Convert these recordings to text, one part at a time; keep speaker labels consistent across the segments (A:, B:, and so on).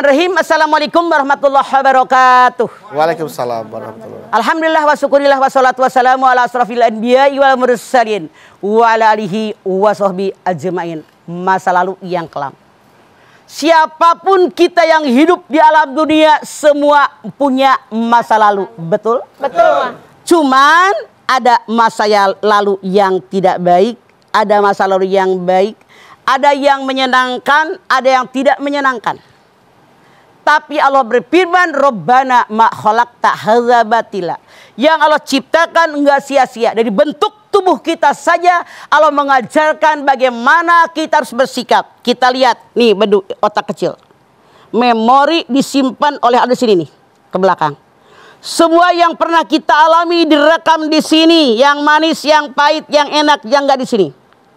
A: Bismillahirrahmanirrahim. Assalamualaikum warahmatullahi wabarakatuh.
B: Waalaikumsalam warahmatullahi wabarakatuh.
A: Alhamdulillah wa syukurillah wa salatu wassalamu ala asrafil anbiya'i wal mursalin wa ala alihi wa sahbihi ajma'in. Masa lalu yang kelam. Siapapun kita yang hidup di alam dunia semua punya masa lalu. Betul?
C: Betul.
A: Cuman ada masa lalu yang tidak baik, ada masa lalu yang baik, ada yang menyenangkan, ada yang tidak menyenangkan. Tapi Allah berfirman, Rabbana ma khalaqta hadza batila. Yang Allah ciptakan enggak sia-sia. Dari bentuk tubuh kita saja Allah mengajarkan bagaimana kita harus bersikap. Kita lihat nih bedu otak kecil. Memori disimpan oleh ada sini nih ke belakang. Semua yang pernah kita alami direkam di sini, yang manis, yang pahit, yang enak, yang enggak di sini.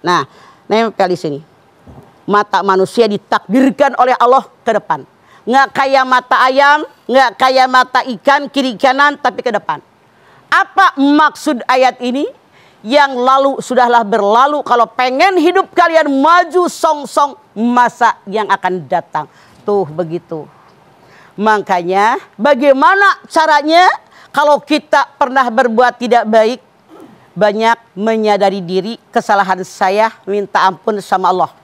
A: Nah, nempel di sini. Mata manusia ditakdirkan oleh Allah ke depan. Nggak kayak mata ayam, nggak kayak mata ikan kiri kanan, tapi ke depan. Apa maksud ayat ini? Yang lalu sudahlah berlalu. Kalau pengen hidup kalian maju song-song masa yang akan datang. Tuh begitu. Makanya bagaimana caranya kalau kita pernah berbuat tidak baik? Banyak menyadari diri kesalahan saya, minta ampun sama Allah.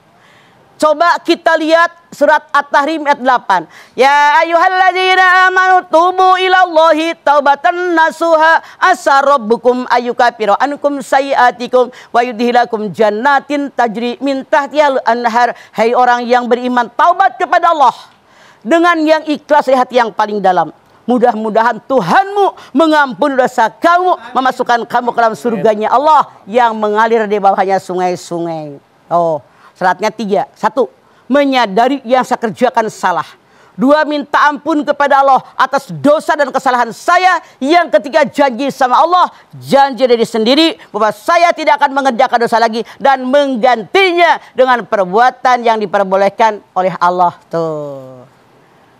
A: Coba kita lihat surat At-Tahrim ayat 8. Ya ayyuhalladzina amanu tubu ilallahi taubatan nasuha asa rabbukum ayyukaffira ankum sayyi'atikum wa yudhilakum jannatin tajri min tahtihal anhar. Hai orang yang beriman, taubat kepada Allah dengan yang ikhlas dari hati yang paling dalam. Mudah-mudahan Tuhanmu mengampuni dosa kamu, memasukkan kamu ke dalam surganya Allah yang mengalir di bawahnya sungai-sungai. Oh, syaratnya 3. 1. Menyadari yang saya kerjakan salah. 2. Minta ampun kepada Allah atas dosa dan kesalahan saya. Yang ketiga, janji sama Allah, janji diri sendiri bahwa saya tidak akan mengerjakan dosa lagi dan menggantinya dengan perbuatan yang diperbolehkan oleh Allah. Tuh.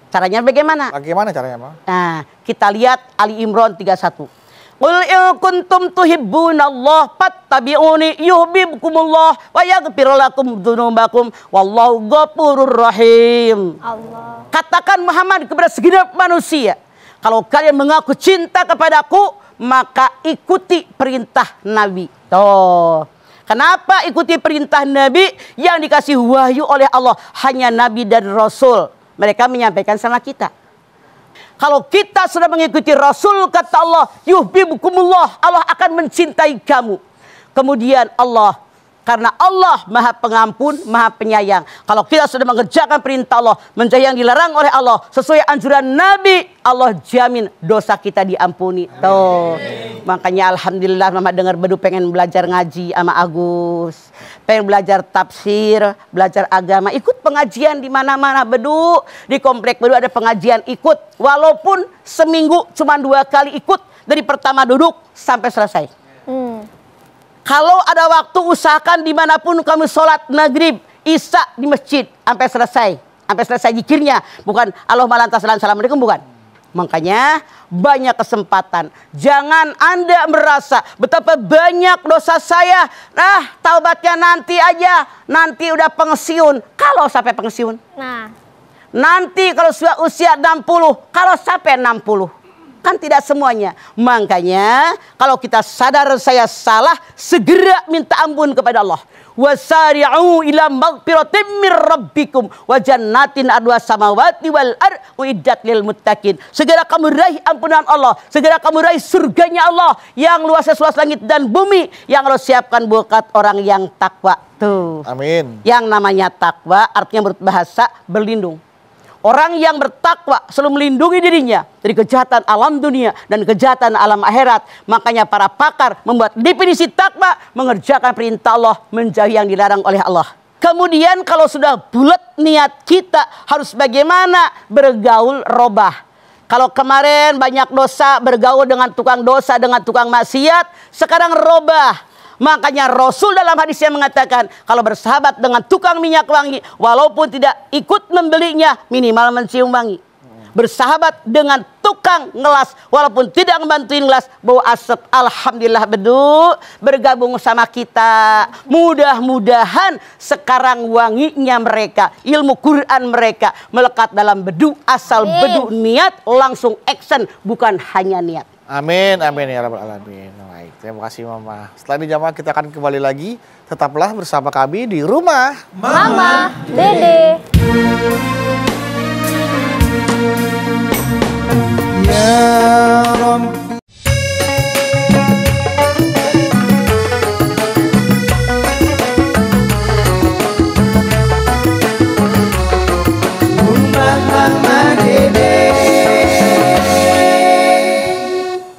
A: Caranya bagaimana?
B: Bagaimana caranya, Pak?
A: Nah, kita lihat Ali Imran 31. Qul in kuntum tuhibbunallah fattabi'uni yuhibbukumullah wa yaghfir lakum dzunubakum wallahu ghafurur rahim.
C: Allah.
A: Katakan Muhammad kepada segenap manusia, kalau kalian mengaku cinta kepadaku, maka ikuti perintah Nabi. Tuh. Kenapa ikuti perintah Nabi yang dikasih wahyu oleh Allah? Hanya Nabi dan Rasul. Mereka menyampaikan sama kita. Kalau kita sudah mengikuti Rasul, kata Allah, yuhibbukumullah, Allah akan mencintai kamu. Kemudian Allah, karena Allah Maha Pengampun, Maha Penyayang. Kalau kita sudah mengerjakan perintah Allah, menjauhi yang dilarang oleh Allah, sesuai anjuran Nabi, Allah jamin dosa kita diampuni. Tuh. Makanya alhamdulillah Mama dengar Bedu pengen belajar ngaji sama Agus. Pengen belajar tafsir, belajar agama. Ikut pengajian di mana-mana Bedu. Di komplek Bedu ada pengajian, ikut. Walaupun seminggu cuma 2 kali ikut. Dari pertama duduk sampai selesai. Kalau ada waktu usahakan dimanapun kamu sholat maghrib, isya di masjid sampai selesai. Sampai selesai zikirnya. Bukan Allahumma lantas assalamualaikum, bukan. Makanya banyak kesempatan. Jangan Anda merasa betapa banyak dosa saya. Nah, taubatnya nanti aja. Nanti udah pensiun. Kalau sampai pensiun.
C: Nah.
A: Nanti kalau sudah usia 60. Kalau sampai 60. Kan tidak semuanya. Makanya kalau kita sadar saya salah, segera minta ampun kepada Allah. Wasari'u ila maghfiratin mir rabbikum wa jannatin arduha samawati wal ardh uiddat lil muttaqin. Segera kamu raih ampunan Allah, segera kamu raih surganya Allah yang luasnya seluas langit dan bumi, yang Allah siapkan buat orang yang takwa. Tuh.
B: Amin.
A: Yang namanya takwa artinya menurut bahasa berlindung. Orang yang bertakwa selalu melindungi dirinya dari kejahatan alam dunia dan kejahatan alam akhirat. Makanya para pakar membuat definisi takwa, mengerjakan perintah Allah, menjauhi yang dilarang oleh Allah. Kemudian kalau sudah bulat niat kita harus bagaimana? Bergaul robah. Kalau kemarin banyak dosa, bergaul dengan tukang dosa, dengan tukang maksiat, sekarang robah. Makanya Rasul dalam hadisnya mengatakan, kalau bersahabat dengan tukang minyak wangi, walaupun tidak ikut membelinya, minimal mencium wangi. Bersahabat dengan tukang tukang ngelas walaupun tidak ngebantuin ngelas bau asap, alhamdulillah bergabung sama kita. Mudah-mudahan sekarang wanginya mereka, ilmu Quran mereka melekat dalam bedu, asal bedu niat langsung action, bukan hanya niat.
B: Amin, amin ya rabbal alamin. Baik, terima kasih Mama. Setelah ini jamaah kita akan kembali lagi. Tetaplah bersama kami di rumah
C: Mama Dede.
B: Ya Rabbi.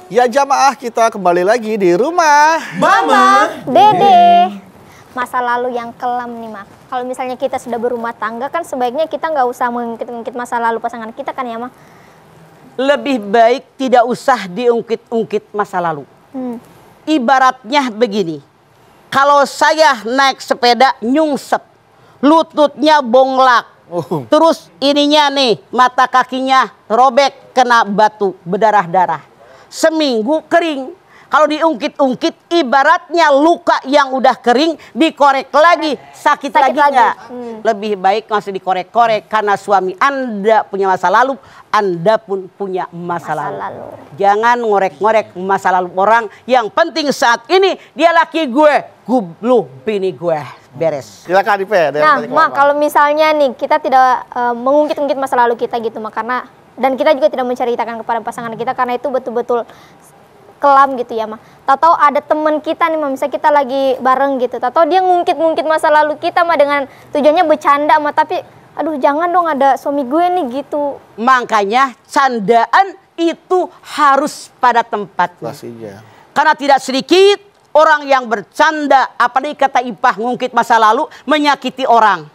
B: Ya jamaah, kita kembali lagi di rumah
C: Mama Dede. Masa lalu yang kelam nih, Ma. Kalau misalnya kita sudah berumah tangga kan sebaiknya kita nggak usah mengungkit-ungkit masa lalu pasangan kita kan ya, Ma?
A: Lebih baik tidak usah diungkit-ungkit masa lalu. Ibaratnya begini, kalau saya naik sepeda nyungsep, lututnya bonglak, terus ininya nih mata kakinya robek kena batu berdarah-darah. Seminggu kering. Kalau diungkit-ungkit ibaratnya luka yang udah kering dikorek lagi sakit lagi enggak? Lebih baik masih dikorek-korek karena suami Anda punya masa lalu, Anda pun punya masa lalu. Jangan ngorek-ngorek masa lalu orang. Yang penting saat ini dia laki gue, lu bini gue. Beres.
B: Silakan Ipe.
C: Nah, Ma, kalau misalnya nih kita tidak mengungkit-ungkit masa lalu kita gitu, Ma, karena dan kita juga tidak menceritakan kepada pasangan kita karena itu betul-betul kelam gitu ya, Ma. Tahu-tahu ada teman kita nih, Ma, misalnya kita lagi bareng gitu. Tahu-tahu dia ngungkit-ngungkit masa lalu kita, Ma, dengan tujuannya bercanda, Ma, tapi aduh jangan dong ada suami gue nih gitu.
A: Makanya candaan itu harus pada tempatnya.
B: Pastinya.
A: Karena tidak sedikit orang yang bercanda, apalagi kata Ipah ngungkit masa lalu menyakiti orang.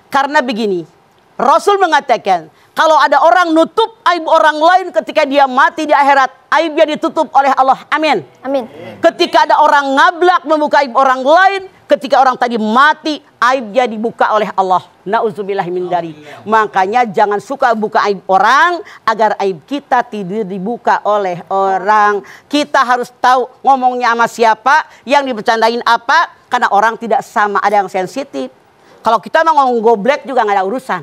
A: Karena begini, Rasul mengatakan kalau ada orang nutup aib orang lain ketika dia mati di akhirat, aibnya ditutup oleh Allah. Amin.
C: Amin.
A: Ketika ada orang ngablak membuka aib orang lain, ketika orang tadi mati, aibnya dibuka oleh Allah. Nauzubillah min dzalik. Makanya jangan suka buka aib orang agar aib kita tidak dibuka oleh orang. Kita harus tahu ngomongnya sama siapa, yang dibercandain apa, karena orang tidak sama, ada yang sensitif. Kalau kita mau ngomong goblek juga nggak ada urusan.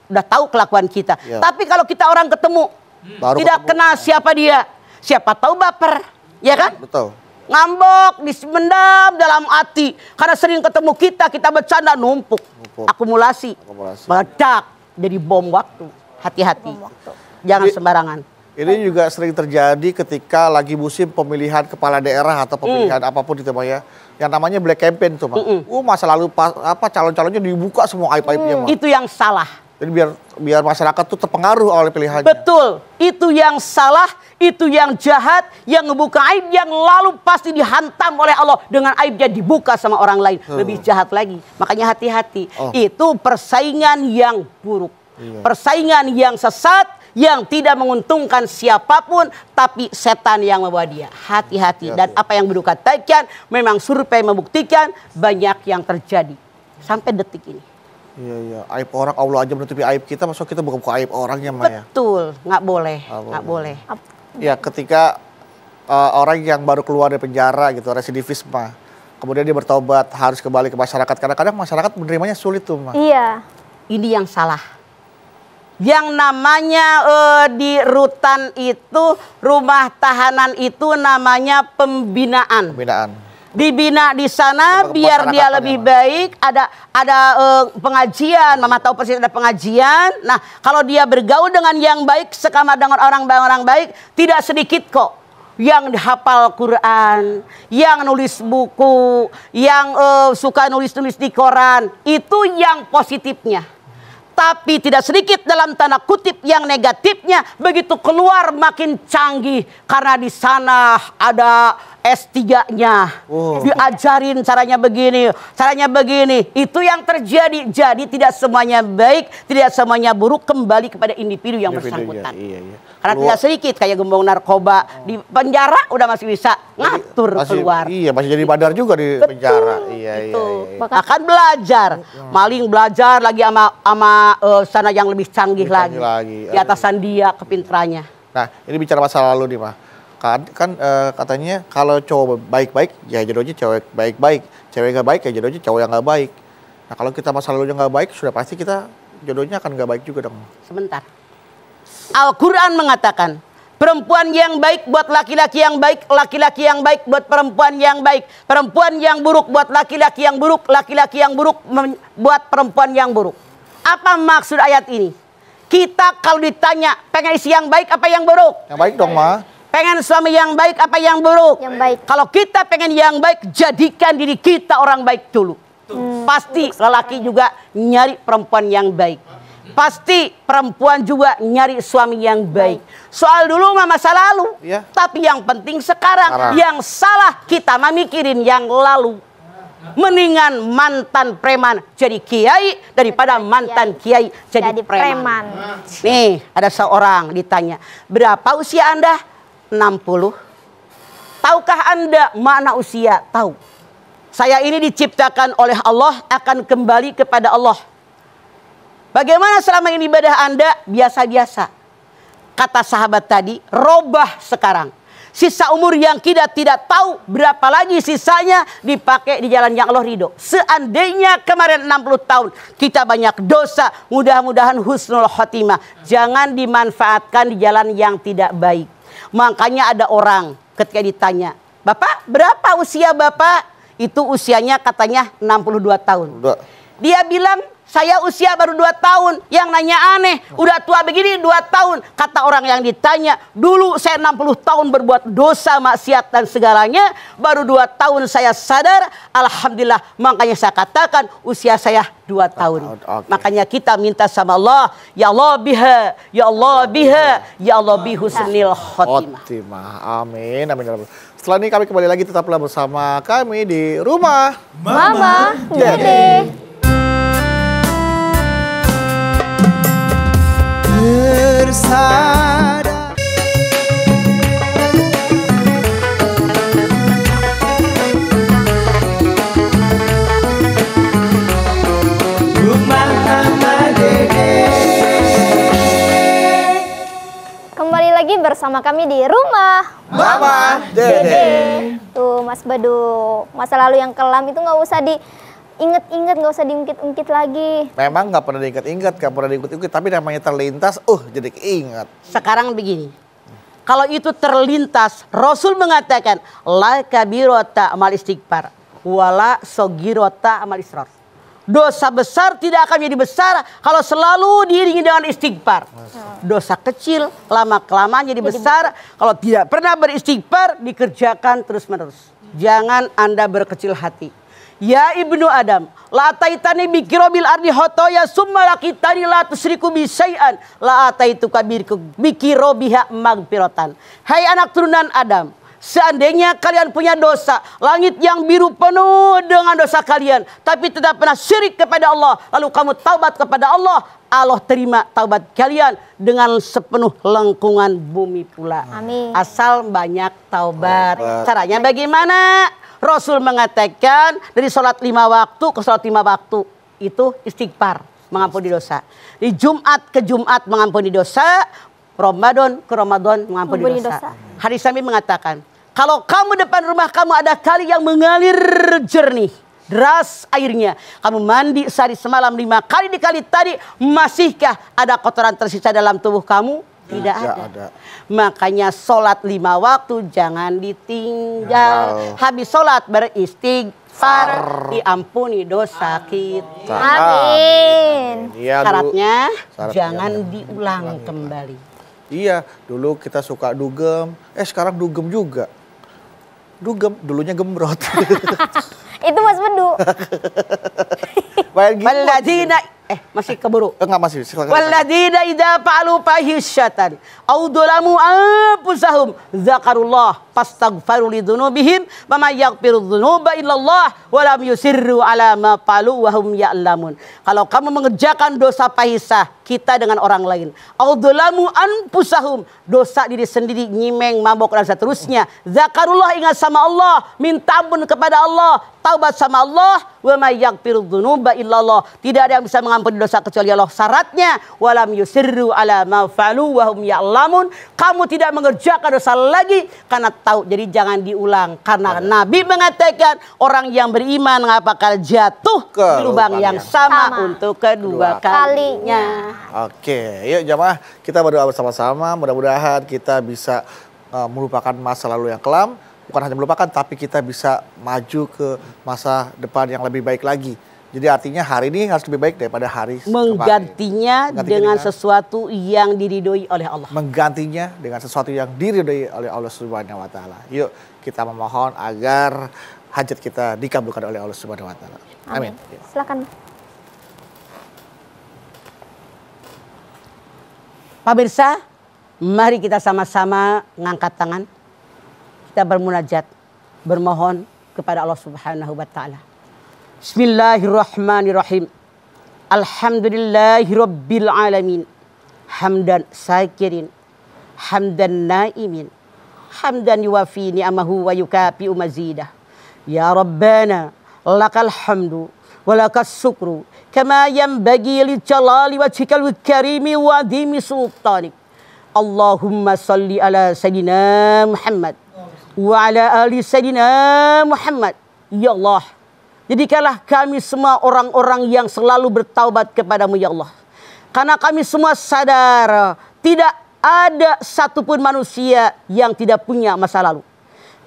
A: Udah tahu kelakuan kita. Ya. Tapi kalau kita orang ketemu, tidak kenal siapa dia, siapa tahu baper, ya kan?
B: Betul.
A: Ngambek, dismendam dalam hati. Karena sering ketemu kita bercanda numpuk. Akumulasi. Meledak jadi bom waktu. Hati-hati. Jangan sembarangan.
B: Ini juga sering terjadi ketika lagi musim pemilihan kepala daerah atau pemilihan apapun itu, Pak ya. Yang namanya black campaign tuh, Pak. Masa lalu calon-calonnya dibuka semua aib-aibnya, Pak.
A: Itu yang salah.
B: Jadi biar masyarakat tuh terpengaruh oleh pilihannya.
A: Betul. Itu yang salah, itu yang jahat, yang ngebuka aib yang lalu pasti dihantam oleh Allah dengan aibnya dibuka sama orang lain. Lebih jahat lagi. Makanya hati-hati. Itu persaingan yang buruk. Persaingan yang sesat, yang tidak menguntungkan siapapun, tapi setan yang membawa dia. Hati-hati. Dan apa yang Bedu katakan, memang survei membuktikan banyak yang terjadi sampai detik ini.
B: Iya. Aib orang, Allah aja menutupi aib kita, maksud kita buka aib orangnya, Maya.
A: Betul, nggak boleh, nggak boleh.
B: Ya, ketika orang yang baru keluar dari penjara gitu, residivis, Ma, kemudian dia bertobat, harus kembali ke masyarakat. Kadang-kadang masyarakat menerimanya sulit tuh, Ma.
C: Iya.
A: Ini yang salah. Yang namanya di rutan itu, rumah tahanan itu namanya pembinaan. Dibina di sana biar dia lebih baik. Ada pengajian, Mama tahu persis ada pengajian. Nah, kalau dia bergaul dengan yang baik, sekamar dengan orang baik, tidak sedikit kok yang hafal Quran, yang nulis buku, yang suka nulis-nulis di koran. Itu yang positifnya. Tapi tidak sedikit dalam tanda kutip yang negatifnya. Begitu keluar makin canggih. Karena di sana ada S3-nya. Diajarin caranya begini, caranya begini. Itu yang terjadi. Jadi tidak semuanya baik, tidak semuanya buruk, kembali kepada individu yang bersangkutan.
B: Iya.
A: Karena tidak sedikit kayak gembong narkoba di penjara udah masih bisa ngatur keluar.
B: Iya, masih jadi badar juga di penjara. Iya.
A: Akan belajar, maling belajar lagi sama sana yang lebih canggih lagi. Di atasan dia kepintarannya.
B: Nah, ini bicara masa lalu nih, Mah. Katanya kalau cowok baik-baik, ya jodohnya cewek baik-baik. Cewek nggak baik, ya jodohnya cowok yang nggak baik. Nah, kalau kita masa lalunya nggak baik, sudah pasti kita jodohnya akan nggak baik juga dong.
A: Sebentar. Al-Quran mengatakan, perempuan yang baik buat laki-laki yang baik, laki-laki yang baik buat perempuan yang baik. Perempuan yang buruk buat laki-laki yang buruk, laki-laki yang buruk buat perempuan yang buruk. Apa maksud ayat ini? Kita kalau ditanya, pengen istri yang baik apa yang buruk?
B: Yang baik dong, Ma.
A: Pengen suami yang baik apa yang buruk?
C: Yang baik.
A: Kalau kita pengen yang baik, jadikan diri kita orang baik dulu. Pasti lelaki juga nyari perempuan yang baik. Pasti perempuan juga nyari suami yang baik. Soal dulu mah masa lalu.
B: Ya.
A: Tapi yang penting sekarang. Yang salah kita mah mikirin yang lalu. Mendingan mantan preman jadi kiai daripada mantan kiai jadi preman. Nih, ada seorang ditanya, berapa usia Anda? 60. Tahukah Anda makna usia? Tahu. Saya ini diciptakan oleh Allah, akan kembali kepada Allah. Bagaimana selama ini ibadah Anda? Biasa-biasa. Kata sahabat tadi, robah sekarang. Sisa umur yang kita tidak tahu berapa lagi sisanya dipakai di jalan yang Allah ridho. Seandainya kemarin 60 tahun kita banyak dosa, mudah-mudahan husnul khotimah. Jangan dimanfaatkan di jalan yang tidak baik. Makanya ada orang ketika ditanya, Bapak berapa usia Bapak? Itu usianya katanya 62 tahun. Dia bilang, saya usia baru 2 tahun. Yang nanya aneh, udah tua begini 2 tahun. Kata orang yang ditanya, dulu saya 60 tahun berbuat dosa, maksiat dan segalanya. Baru 2 tahun saya sadar, alhamdulillah. Makanya saya katakan usia saya 2 tahun. Makanya kita minta sama Allah, ya Allah biha, ya Allah biha, ya Allah bihusnil khotimah.
B: Amin, amin. Setelah ini kami kembali lagi, tetaplah bersama kami di Rumah
C: Mama Dede.
D: Bersada. Rumah Mama Dede.
C: Kembali lagi bersama kami di Rumah
B: Mama Dede.
C: Tuh Mas Badu, masa lalu yang kelam itu nggak usah diinget-inget, nggak usah diungkit-ungkit lagi.
B: Memang nggak pernah diingat-ingat, nggak pernah diungkit-ungkit, tapi namanya terlintas, jadi keinget.
A: Sekarang begini, kalau itu terlintas, Rasul mengatakan, la kabirota amal istighfar, wala sogirota amal israr. Dosa besar tidak akan menjadi besar kalau selalu diiringi dengan istighfar. Dosa kecil lama-kelamaan jadi besar kalau tidak pernah beristighfar, dikerjakan terus-menerus. Jangan Anda berkecil hati. Ya ibnu Adam, la ataitani bikirobil ardi hotoya summa lakitani la tusriku bisyai'an la ataituka bikirobiha magfiratan. Hai anak turunan Adam, seandainya kalian punya dosa, langit yang biru penuh dengan dosa kalian, tapi tidak pernah syirik kepada Allah, lalu kamu taubat kepada Allah, Allah terima taubat kalian dengan sepenuh lengkungan bumi pula.
C: Amin.
A: Asal banyak taubat. Caranya bagaimana? Rasul mengatakan dari sholat 5 waktu ke sholat 5 waktu itu istighfar, mengampuni dosa. Di Jumat ke Jumat mengampuni dosa, Ramadan ke Ramadan mengampuni dosa. Hadis Nabi mengatakan, kalau kamu depan rumah kamu ada kali yang mengalir jernih, deras airnya, kamu mandi sehari semalam 5 kali dikali tadi, masihkah ada kotoran tersisa dalam tubuh kamu? Tidak ada. Makanya sholat 5 waktu jangan ditinggal. Habis sholat beristighfar, diampuni dosa kita.
C: Amin.
A: Syaratnya jangan diulang kembali.
B: Iya, dulu kita suka dugem, sekarang dugem juga. Dugem, dulunya gembrot.
C: Itu Mas Bedu.
A: Waladina masih keburu.
B: Enggak, masih. Silakan.
A: Waladina idza fa'alu fahisyatan aw dzalamu anfusahum zakarullah fastaghfiru lidzunubihim wa may yaghfiru dzunuba illallah wa lam yusirru ala ma fa'alu wa hum ya'lamun. Kalau kamu mengerjakan dosa fahisyah kita dengan orang lain, aw dzalamu anfusahum, dosa diri sendiri, nyimeng, mabok dan seterusnya, zakarullah, ingat sama Allah, minta ampun kepada Allah, taubat sama Allah, wa may yaghfiru dzunuba illallah, tidak ada yang bisa mengampuni mengampuni dosa kecuali Allah. Syaratnya walam yusirru ala ma fa'alu wa hum ya'lamun. Kamu tidak mengerjakan dosa lagi karena tahu. Jadi jangan diulang. Karena Nabi mengatakan orang yang beriman nggak bakal jatuh ke lubang yang sama untuk kedua kalinya.
B: Oke, yuk jamaah kita berdoa bersama-sama. Mudah-mudahan kita bisa melupakan masa lalu yang kelam. Bukan hanya melupakan, tapi kita bisa maju ke masa depan yang lebih baik lagi. Jadi artinya hari ini harus lebih baik daripada hari
A: menggantinya dengan sesuatu yang diridhoi oleh Allah.
B: Menggantinya dengan sesuatu yang diridhoi oleh Allah Subhanahu wa taala. Yuk kita memohon agar hajat kita dikabulkan oleh Allah Subhanahu wa taala. Amin.
C: Silakan.
A: Pemirsa, mari kita sama-sama ngangkat tangan. Kita bermunajat, bermohon kepada Allah Subhanahu wa taala. Bismillahirrahmanirrahim. Alhamdulillahirabbil alamin. Hamdan syakirin, hamdan naimin, hamdan yuwafi ni'amahu wa yukafi'u mazidah. Ya Rabbana, lakal hamdu wa lakas syukru kama yanbaghi li jalali wajhikal karimi wa adhimi sultanik. Allahumma salli ala sayyidina Muhammad wa ala ali sayyidina Muhammad. Ya Allah, jadikanlah kami semua orang-orang yang selalu bertaubat kepadamu ya Allah. Karena kami semua sadar tidak ada satupun manusia yang tidak punya masa lalu.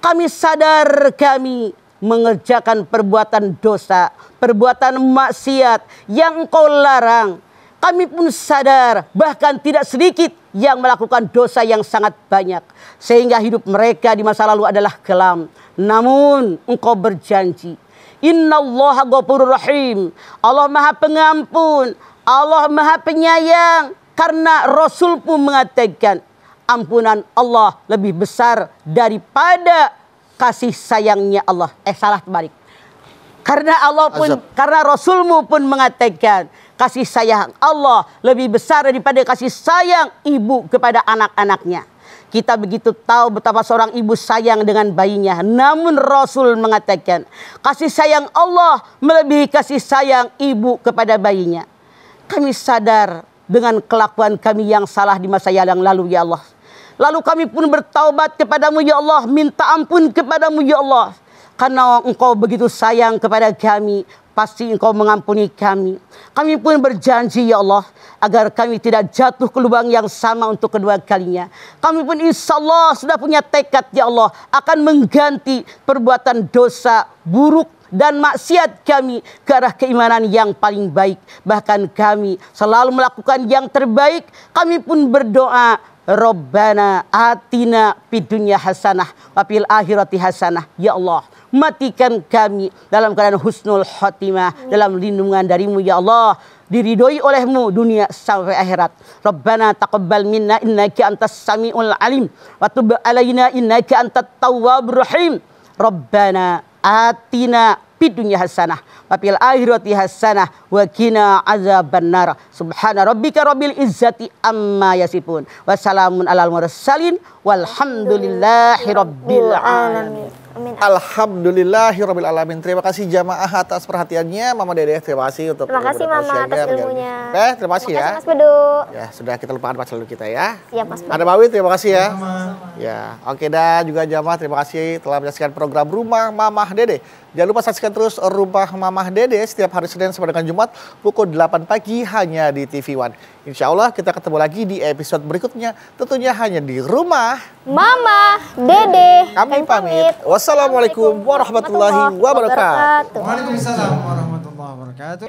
A: Kami sadar kami mengerjakan perbuatan dosa, perbuatan maksiat yang Engkau larang. Kami pun sadar bahkan tidak sedikit yang melakukan dosa yang sangat banyak. Sehingga hidup mereka di masa lalu adalah kelam. Namun Engkau berjanji, Innallaha ghafurur rahim. Allah Maha Pengampun, Allah Maha Penyayang. Karena Rasul pun mengatakan ampunan Allah lebih besar daripada kasih sayangnya Allah. Salah terbalik. Karena Allah pun, karena Rasulmu pun mengatakan kasih sayang Allah lebih besar daripada kasih sayang ibu kepada anak-anaknya. Kita begitu tahu betapa seorang ibu sayang dengan bayinya. Namun Rasul mengatakan kasih sayang Allah melebihi kasih sayang ibu kepada bayinya. Kami sadar dengan kelakuan kami yang salah di masa yang lalu ya Allah. Lalu kami pun bertaubat kepadamu ya Allah. Minta ampun kepadamu ya Allah. Karena Engkau begitu sayang kepada kami, pasti Engkau mengampuni kami. Kami pun berjanji ya Allah, agar kami tidak jatuh ke lubang yang sama untuk kedua kalinya. Kami pun insya Allah sudah punya tekad ya Allah, akan mengganti perbuatan dosa, buruk, dan maksiat kami ke arah keimanan yang paling baik. Bahkan kami selalu melakukan yang terbaik. Kami pun berdoa, Rabbana atina fid dunya hasanah wa fil akhirati hasanah. Ya Allah, matikan kami dalam keadaan husnul khotimah, dalam lindungan darimu ya Allah, diridhoi olehmu dunia sampai akhirat. Rabbana taqabbal minna innaka antas samiul alim wa tub alaina innaka antat tawwabur rahim. Rabbana atina fid dunya hasanah wa fil akhirati hasanah wa qina azabannar. Subhana rabbika rabbil izzati amma yasifun wa salamun alal mursalin walhamdulillahi rabbil alamin.
C: Amin.
B: Alhamdulillahirabbil alamin. Terima kasih jamaah atas perhatiannya. Mama Dede, terima kasih untuk
C: Terima kasih Mama atas ilmunya.
B: Terima kasih ya.
C: Mas Bedu.
B: Ya, sudah kita lupakan masa lalu kita ya.
C: Siap Mas Bedu.
B: Ada Bawi, terima kasih ya. Ya, oke dah juga jamaah, terima kasih telah menyaksikan program Rumah Mamah Dede. Jangan lupa saksikan terus Rumah Mamah Dede setiap hari Senin sampai dengan Jumat pukul 8 pagi hanya di TV One. Insya Allah kita ketemu lagi di episode berikutnya, tentunya hanya di Rumah
C: Mama Dede.
B: Kami pamit. Wassalamualaikum warahmatullahi wabarakatuh.
D: Waalaikumsalam warahmatullahi wabarakatuh.